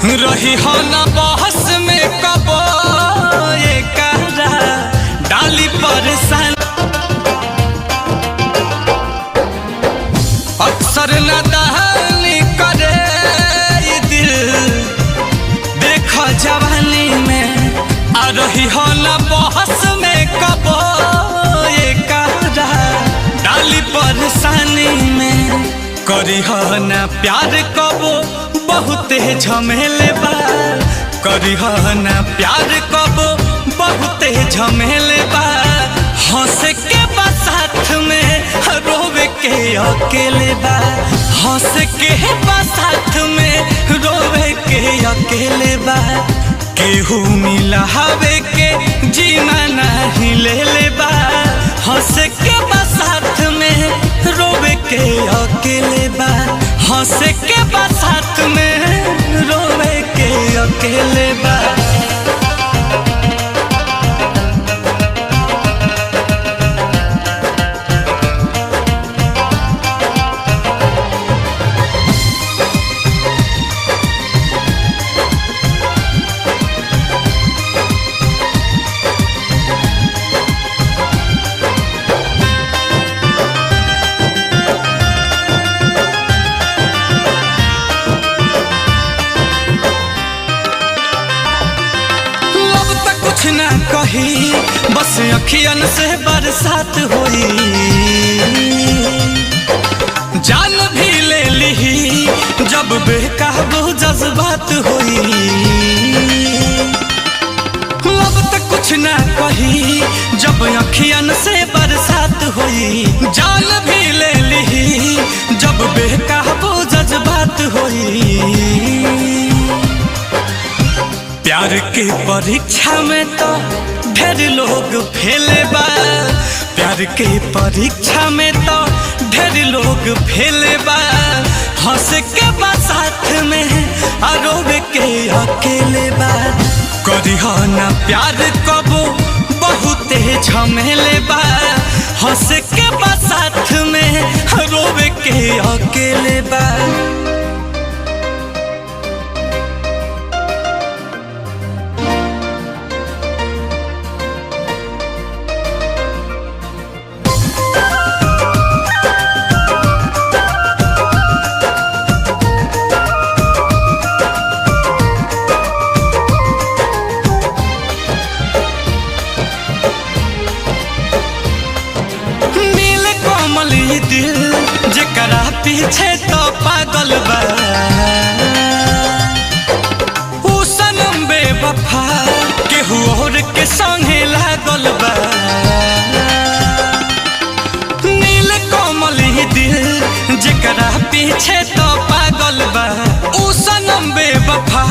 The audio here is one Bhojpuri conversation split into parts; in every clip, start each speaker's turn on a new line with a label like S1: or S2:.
S1: रही हो ना बहस में कबो ये करा डाली परेशान। अक्सर न दहानी करे ये दिल देखो जवानी में। आ रही हो ना बहस में कबो ये करा डाली परेशानी में। करी हो ना प्यार कबो बहुते झमेले बा। करी हो ना प्यार कबो बहुते झमेले बा। हंस के बा साथ में रोवे के अकेले बा। हंस के बा साथ में रोवे के अकेले बा। केहू मिला हवे के जीना नहीं ले ले बा। हंस के बा साथ में रोवे के अकेले बा। हंस के बा साथ में रोवे के अकेले बा। कुछ ना कही बस अखियन से बरसात होई। जान भी ले ली जब बेकाबू जज्बात होई। अब तक कुछ ना कही जब अखियन से बरसात होई। जान भी ले ली जब बेकाबू जज्बात होई। प्यार के परीक्षा में तो ढेर लोग फेले बा। प्यार के परीक्षा में तो ढेर लोग फेले बा। हंस के बा साथ में रोवे के अकेले बा। करी हो ना प्यार कबो बहुते झमेले बा। हंस के बा साथ में रोवे के अकेले बा। दिल जकरा पीछे तो पागल बा। ऊ सनम बेवफा केहू और के संगे लागल बा। नील कोमल दिल जकरा पीछे तो पागल बा। ऊ सनम बेवफा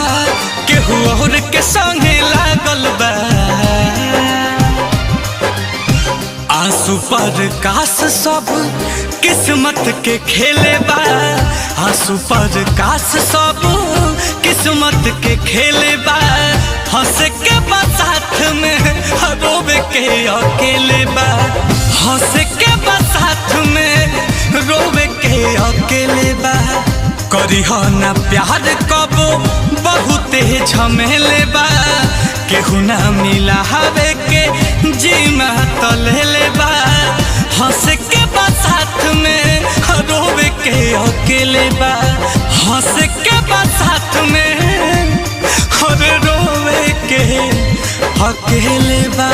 S1: केहू और के संगे लागल बा। आंसू पर काश सब किस्मत के खेले बा। आंसू पर काश सब किस्मत के खेले बा। हंस के बा साथ में रोवे के अकेले बा। हंस के बा साथ में रोवे के अकेले बा। करी हो ना प्यार कबो बहुते झमेले बा। केहू ना मिला हवे के जीमा तो ले ले बा। हंस के बा साथ में रोवे के अकेले बा। हंस के बा साथ में रोवे के अकेले बा।